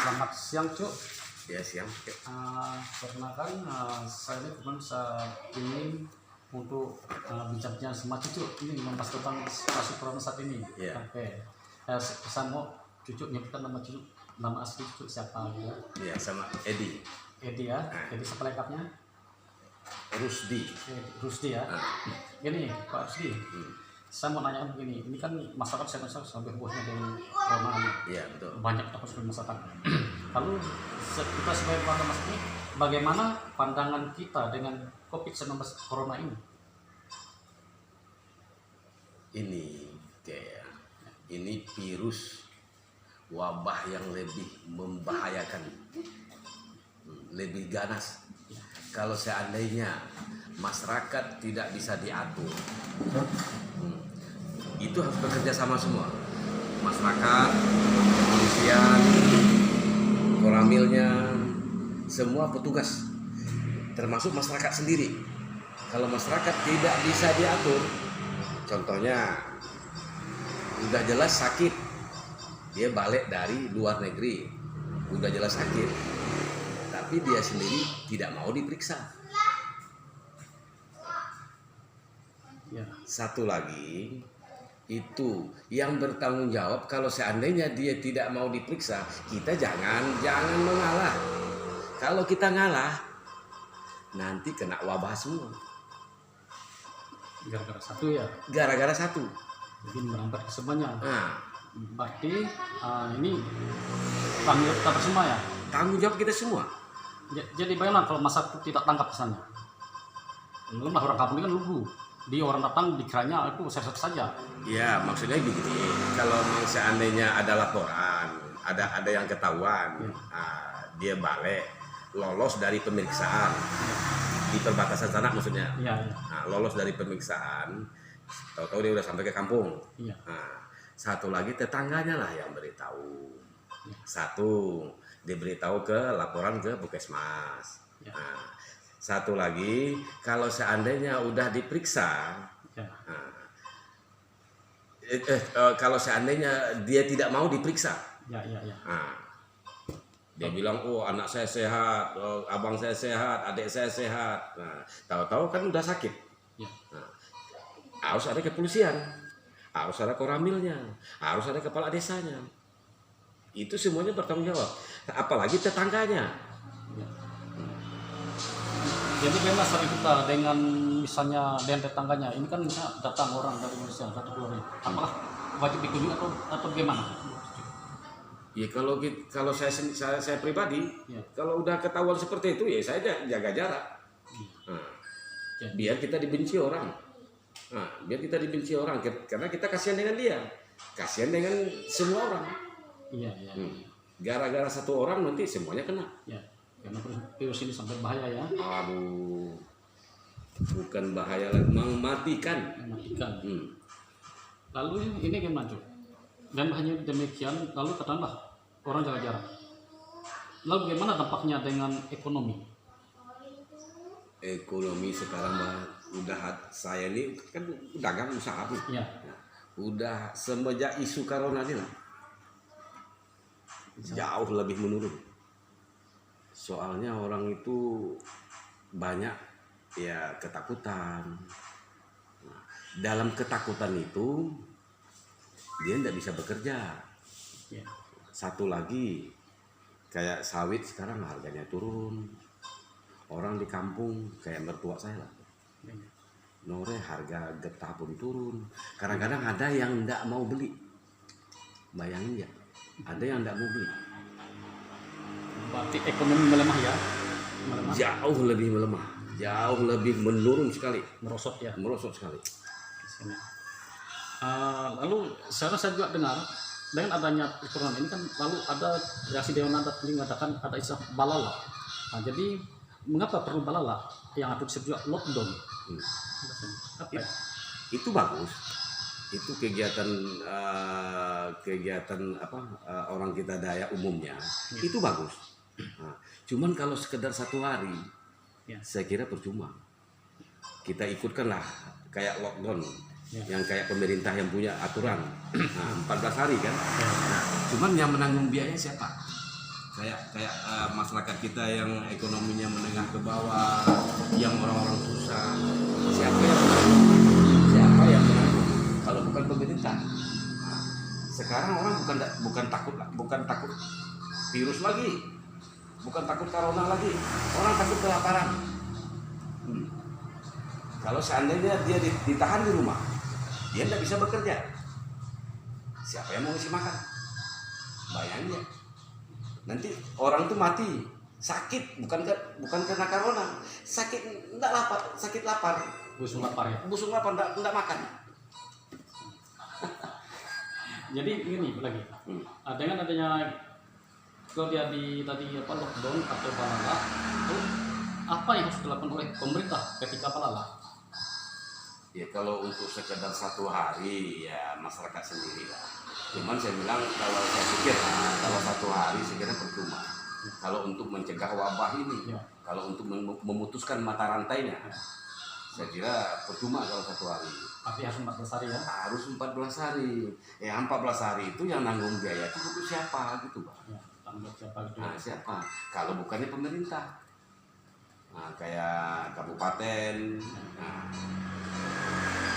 Selamat siang, Cuk. Ya siang. Karena kan saya ini cuma ingin untuk bincang-bincang sama Cucu ini membahas tentang situasi corona saat ini. Ya. Oke. Saya mau Cucu nyebutkan nama Cucu, nama asli Cucu siapa ya? Ya sama Edi. Edi ya. Edi siapa lengkapnya? Rusdi. Rusdi ya. Gini Pak Rusdi. Saya mau nanya begini, ini kan masyarakat saya rasa sampai bosnya dengan corona ini. Iya betul. Banyak apa sudah masyarakat. Lalu kita sebagai warga masyarakat ini, bagaimana pandangan kita dengan COVID-19 corona ini? Ini virus wabah yang lebih membahayakan, lebih ganas. Kalau seandainya masyarakat tidak bisa diatur, itu harus bekerja sama semua, masyarakat, kepolisian, koramilnya, semua petugas, termasuk masyarakat sendiri. Kalau masyarakat tidak bisa diatur, contohnya udah jelas sakit, dia balik dari luar negeri, udah jelas sakit, tapi dia sendiri tidak mau diperiksa. Ya. Satu lagi, itu yang bertanggung jawab kalau seandainya dia tidak mau diperiksa, kita jangan mengalah. Kalau kita ngalah, nanti kena wabah semua. Gara-gara satu ya. Gara-gara satu. Jadi merambat ke semuanya. Nah, Berarti ini tanggung jawab kita bersama ya. tanggung jawab kita semua. Jadi bayangkan kalau masyarakat tidak tangkap pesannya. Belum lah orang kampung ini kan lugu. Dia orang datang dikiranya itu sehat saja. Ya, maksudnya begini, kalau memang seandainya ada laporan, ada yang ketahuan, dia balik, lolos dari pemeriksaan, di perbatasan sana maksudnya. Iya, iya. Nah, lolos dari pemeriksaan, tahu-tahu dia udah sampai ke kampung. Iya. Nah, satu lagi tetangganya lah yang beritahu. Ya. Satu, diberitahu ke laporan ke Puskesmas. Ya. Nah, satu lagi, kalau seandainya udah diperiksa, Ya. kalau seandainya dia tidak mau diperiksa, Ya, ya, ya. dia bilang, oh anak saya sehat, abang saya sehat, adik saya sehat. Nah, tahu-tahu kan udah sakit. Ya. Nah, harus ada kepolisian, harus ada koramilnya, harus ada kepala desanya. Itu semuanya bertanggung jawab. Apalagi tetangganya. Ya. Jadi bagaimana sering kita dengan misalnya dengan tetangganya, ini kan misalnya datang orang dari Indonesia, datang keluar, apakah wajib dikunjungi atau bagaimana? Ya kalau saya pribadi, Ya. kalau udah ketahuan seperti itu ya saya jaga jarak. Nah, Ya. biar kita dibenci orang. Nah, biar kita dibenci orang karena kita kasihan dengan dia, kasihan dengan semua orang. Iya, iya. Gara-gara satu orang nanti semuanya kena. Ya. Karena virus ini sampai bahaya ya, Aduh, bukan bahaya lagi, mematikan. mematikan. Lalu ini gimana Cuk? Dan hanya demikian, lalu katakanlah orang jaga jarak. Lalu bagaimana dampaknya dengan ekonomi? Ekonomi sekarang udah, saya ini kan dagang usaha nih. Ya. Udah semenjak isu corona ini lah, jauh lebih menurun. Soalnya orang itu banyak ya ketakutan. Nah, dalam ketakutan itu dia tidak bisa bekerja. Ya. Satu lagi kayak sawit sekarang harganya turun. Orang di kampung kayak mertua saya lah, Nore harga getah pun turun. Kadang-kadang ada yang tidak mau beli. Bayangin ya, ada yang tidak mau beli. Berarti ekonomi melemah ya? Melemah. Jauh lebih melemah, jauh lebih menurun sekali, Merosot ya. merosot sekali. Lalu saya juga dengar dengan adanya corona ini kan, lalu ada reaksi Dewan Adat ini mengatakan ada istilah balala. Nah, jadi mengapa perlu balala yang atau disebut juga lockdown? Apa ya? Itu bagus, itu kegiatan orang kita Dayak umumnya, itu bagus. Nah, cuman kalau sekedar satu hari, Ya. saya kira percuma. Kita ikutkanlah kayak lockdown. Ya. Yang kayak pemerintah yang punya aturan 14 hari kan. Nah, cuman yang menanggung biaya siapa? masyarakat kita yang ekonominya menengah ke bawah, yang orang-orang susah, siapa yang menanggung? Siapa yang menanggung? Kalau bukan pemerintah. Nah, sekarang orang bukan takut virus lagi, bukan takut corona lagi, orang takut kelaparan. Kalau seandainya dia ditahan di rumah, dia tidak bisa bekerja, siapa yang mau ngasih makan? Bayangin ya. Nanti orang tuh mati sakit bukan karena corona, sakit enggak lapar, sakit lapar, busung lapar ya. busung lapar enggak makan. Jadi ini lagi dengan adanya kalau dia tadi lockdown atau balala, lalu apa yang harus dilakukan oleh pemerintah ketika balala? Ya kalau untuk sekedar 1 hari ya masyarakat sendiri lah. Cuman saya bilang kalau saya pikir kalau 1 hari saya kira percuma. Kalau untuk mencegah wabah ini, Ya. kalau untuk memutuskan mata rantainya, saya kira percuma kalau 1 hari. Tapi harus 14 hari ya. Harus 14 hari. Ya 14 hari itu yang nanggung biaya itu untuk siapa gitu, Pak? Ya, tanggung siapa gitu. Nah, siapa? Kalau bukannya pemerintah. Nah, kayak kabupaten. Nah,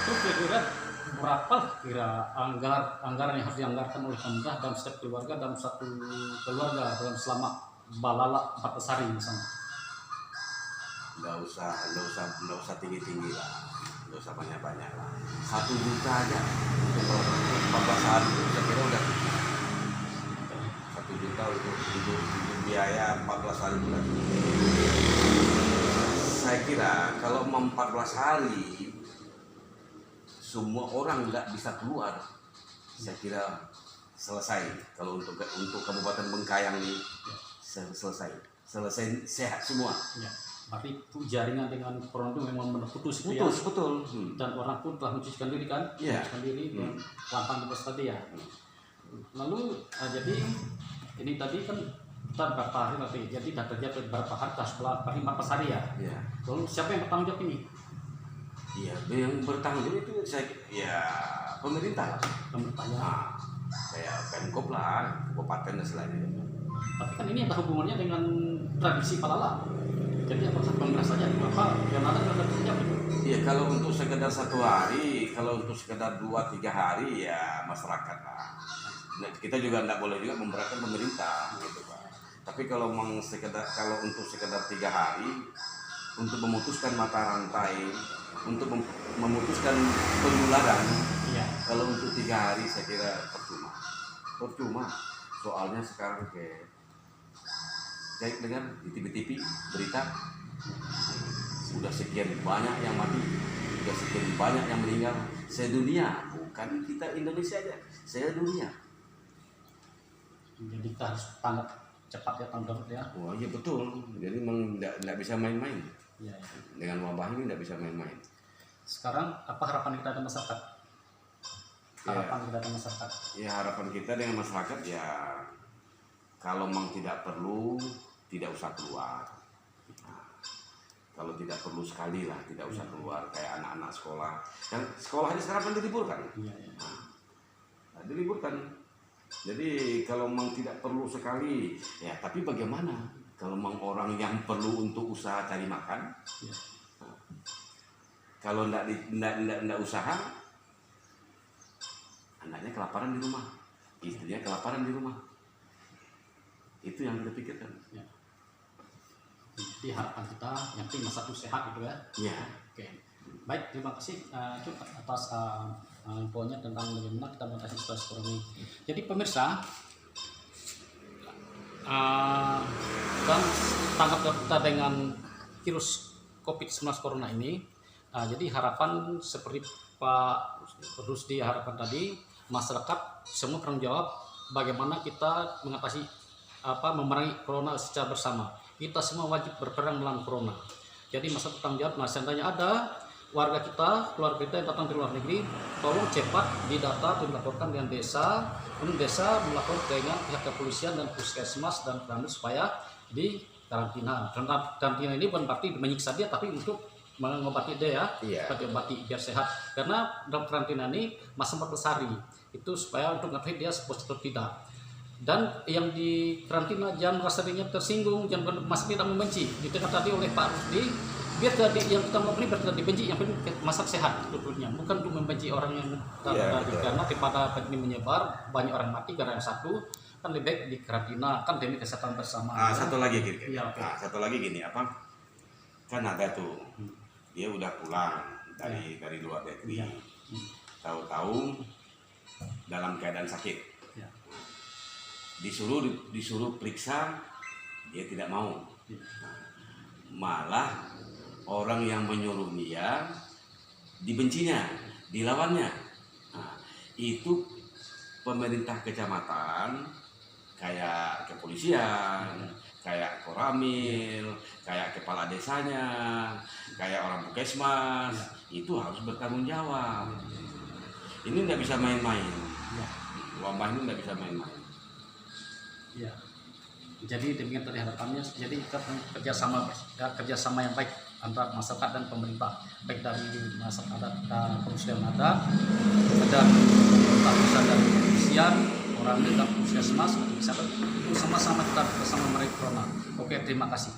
Itu kira-kira berapa anggaran yang harus dianggarkan oleh pemerintah dalam setiap keluarga, dalam satu keluarga dalam selama balala 14 hari misalnya? nggak usah tinggi lah, nggak usah banyak lah. 1 juta aja untuk 14 hari itu saya kira udah cukup. 1 juta untuk hidup biaya 14 hari bulan. Saya kira kalau 14 hari semua orang nggak bisa keluar, saya kira selesai. Kalau untuk Kabupaten Bengkayang ini selesai sehat semua. Ya. Berarti itu jaringan dengan corona itu memang putus gitu ya. Betul. Dan orang pun telah mencucikan diri kan, Iya. mencucikan diri dan lantang bebas tadi ya. Lalu jadi ini tadi kan kita berapa hari nanti, jadi sudah terjadi berapa hari setelah 14 hari ya. Iya. Lalu siapa yang bertanggung jawab ini? Iya, yang bertanggung jawab itu pemerintah lah. Pemerintahnya. Nah, kayak Pemkop lah, kabupaten dan selainnya. Tapi kan ini ada hubungannya dengan tradisi palala. Jadi apa saja pemerintah saja, apa yang ada bertanggung jawab itu? Iya, kalau untuk sekedar 1 hari, kalau untuk sekedar 2-3 hari ya masyarakat lah. Nah, kita juga tidak boleh juga memberatkan pemerintah, gitu Pak. Tapi kalau untuk sekedar 3 hari, untuk memutuskan mata rantai, untuk memutuskan penularan, Iya. kalau untuk 3 hari saya kira percuma. Soalnya sekarang saya dengar di TV berita sudah sekian banyak yang mati, sudah sekian banyak yang meninggal sedunia, bukan kita Indonesia aja, sedunia. Jadi kita harus tanggap cepat ya, tanggap ya. Wah iya betul, jadi memang tidak bisa main-main. Iya. Dengan wabah ini tidak bisa main-main. Sekarang apa harapan kita dengan masyarakat? Harapan kita dengan masyarakat. Ya harapan kita dengan masyarakat ya kalau memang tidak perlu tidak usah keluar. Nah, kalau tidak perlu sekali lah tidak usah keluar, kayak anak-anak sekolah. Dan sekolahnya sekarang kan diliburkan. Iya. Nah, diliburkan. Jadi kalau memang tidak perlu sekali, ya tapi bagaimana kalau memang orang yang perlu untuk usaha cari makan? Iya. Nah, kalau tidak usaha, anaknya kelaparan di rumah, istrinya kelaparan di rumah. Itu yang kita pikirkan. Ya. Jadi harapan kita yang penting masa itu sehat gitu ya. Iya. Oke. Baik, terima kasih Cuk atas infonya tentang bagaimana kita mengatasi situasi corona ini. Jadi pemirsa, dan tanggap jawab kita dengan virus COVID-19 corona ini, jadi harapan seperti Pak Rusdi harapkan tadi, masyarakat semua bertanggung jawab bagaimana kita mengatasi memerangi corona secara bersama. Kita semua wajib berperang melawan corona. Jadi masyarakat bertanggung jawab. Nah, seandainya ada warga kita, keluarga kita yang datang dari luar negeri, tolong cepat didata atau dilaporkan dengan desa. Kemudian desa melakukan dengan pihak kepolisian dan puskesmas dan kerabat supaya di karantina. Karantina ini bukan berarti menyiksa dia, tapi untuk mengobati dia ya, Iya. diobati biar sehat. Karena dalam karantina ini masa 14 hari itu supaya untuk mengetahui dia positif atau tidak. Dan yang di karantina jangan merasa dirinya tersinggung, jangan masa tidak membenci. Ditekan tadi oleh Pak Rusdi, biar tadi yang kita mau beri biar tidak dibenci, yang penting masak sehat sebetulnya, bukan untuk membenci orang yang tadi, karena daripada ini menyebar banyak orang mati karena yang satu, kan lebih baik di karantina, kan demi kesehatan bersama. Satu lagi gini, Iya, oke. satu lagi gini apa? Kan ada tuh, dia udah pulang dari luar negeri, Iya. tahu-tahu dalam keadaan sakit. Ya. Disuruh periksa, dia tidak mau. Ya. Malah orang yang menyuruh dia dibencinya, dilawannya. Nah, itu pemerintah kecamatan, kayak kepolisian, kayak koramil, kayak kepala desanya, kayak orang puskesmas, itu harus bertanggung jawab. Ini nggak bisa main-main. Ya. Wabah ini nggak bisa main-main. Ya. Jadi demikian tadi harapannya. Jadi kerjasama yang baik antara masyarakat dan pemerintah, baik dari masyarakat adat, kepolisian adat, dan pemerintah pusat dan kepolisian, orang dan puskesmas, bisa itu sama-sama kita bersama mereka. Oke, terima kasih.